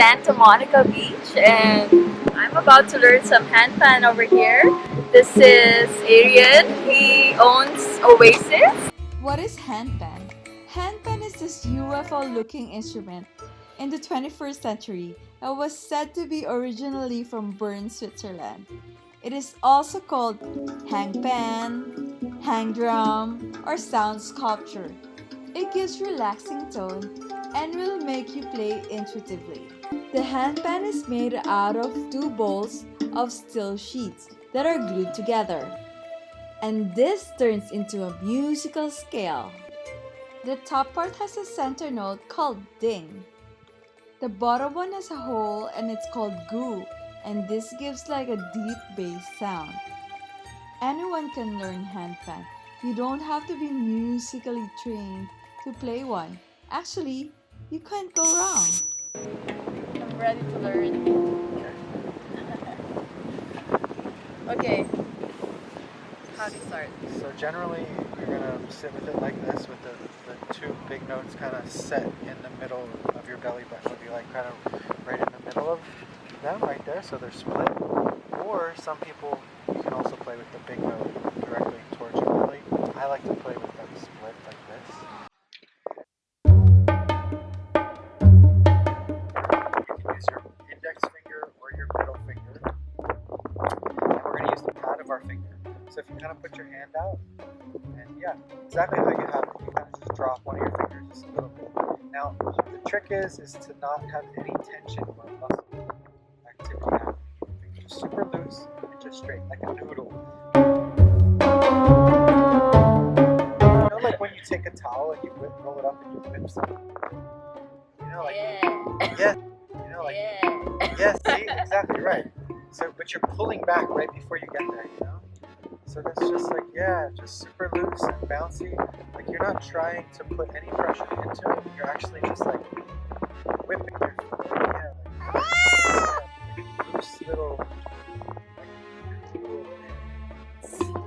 Santa Monica Beach and I'm about to learn some handpan over here. This is Adrian. He owns Oasis. What is handpan? Handpan is this UFO-looking instrument in the 21st century that was said to be originally from Bern, Switzerland. It is also called hangpan, hangdrum, or sound sculpture. It gives relaxing tone and will make you play intuitively. The handpan is made out of two bowls of steel sheets that are glued together, and this turns into a musical scale. The top part has a center note called ding. The bottom one has a hole and it's called gu, and this gives like a deep bass sound. Anyone can learn handpan. You don't have to be musically trained to play one. Actually, you can't go wrong. I'm ready to learn. Okay. How do you start? So generally, you're gonna sit with it like this, with the two big notes kind of set in the middle of your belly button. It'll be like kind of right in the middle of them, right there, so they're split. Or some people, you can also play with the big note directly towards your belly. I like to play with them split like this. You can use your index finger or your middle finger. And we're gonna use the pad of our finger. So if you kind of put your hand out, and yeah, exactly how you have it, you kind of just drop one of your fingers just a little bit. Now, the trick is to not have any tension or muscle activity happening. Keep it super loose and just straight, like a noodle. You know, like when you take a towel and you roll it up and you whip something. You know, like yeah, you know, like yeah, see, exactly right. So, but you're pulling back right before you get there, you know. So that's just like, yeah, just super loose and bouncy. Like you're not trying to put any pressure into it. You're actually just like whipping your feet. Yeah, like loose little,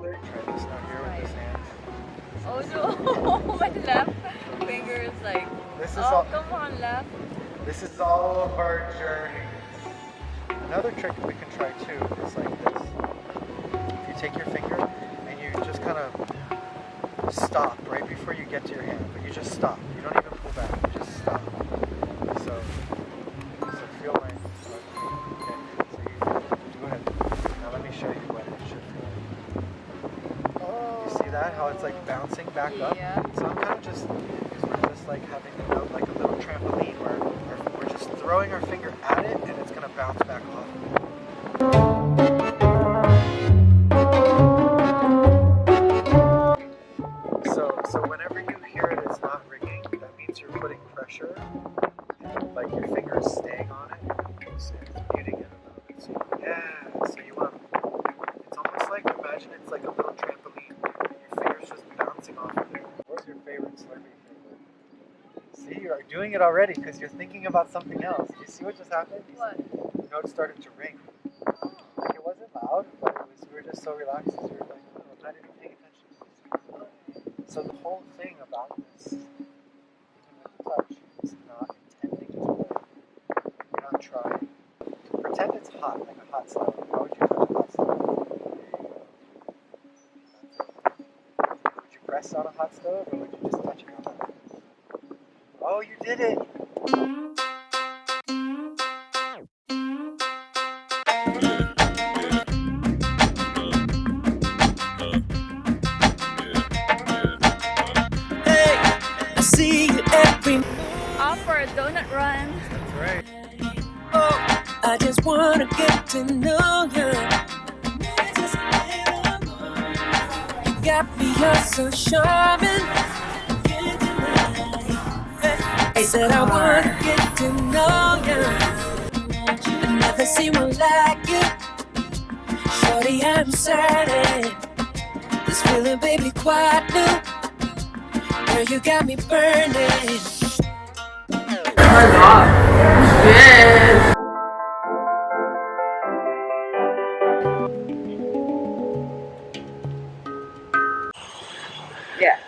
like, try this out here with this hand. Oh no, my left finger is like, This is oh come on left. This is all of our journeys. Another trick we can try too is like this. If you take your finger and you just kind of stop right before you get to your hand, but you just stop. You don't even pull back. You just stop. So feel my. Okay. So you go ahead. Now let me show you what it should feel like. Oh. You see that? How it's like bouncing back up? Yeah. So I'm kind of just, because we're just like having like a little trampoline where we're just throwing our finger at it and it's gonna bounce back off. So whenever you hear it, it's not ringing. That means you're putting pressure, and like your finger is staying on it. It's muting it a little bit. So yeah. So you want to. It's almost like, imagine it's like a little trampoline. Your fingers just bouncing off of it. What's your favorite Slurpee flavor? See, you're doing it already because you're thinking about something else. Do you see what just happened? What? The note started to ring. Like it wasn't loud, but it was. We were just so relaxed. We were like, oh, I'm not even paying attention. So the whole thing about this, even with the touch, is not intending to work. You're not trying. Pretend it's hot, like a hot stove. How would you touch a hot stove? Would you press on a hot stove, or would you just touch it on hot? Oh, you did it! Off for a donut run. That's right. Oh, I just wanna get to know you. You got me, you're so charming. I said I wanna get to know you. I never seen one like you. Shorty, I'm certain this feeling, baby, quite new. Girl, you got me burning. Oh my god. Yes. Yeah.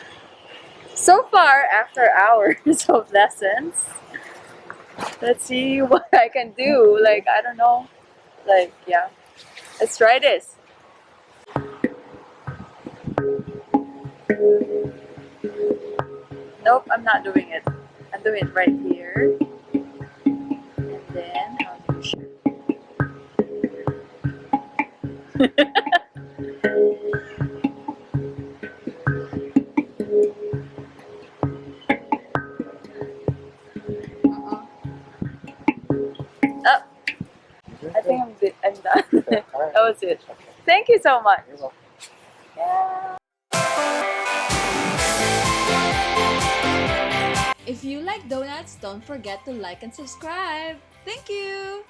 So far, after hours of lessons, Let's see what I can do. Like, I don't know. Like, yeah. Let's try this. Nope, I'm not doing it. I'm doing it right here. And then I'll do sure. Oh, I think I'm done. Okay, all right. That was it. Okay. Thank you so much. You're welcome. Yeah. If you like donuts, don't forget to like and subscribe. Thank you!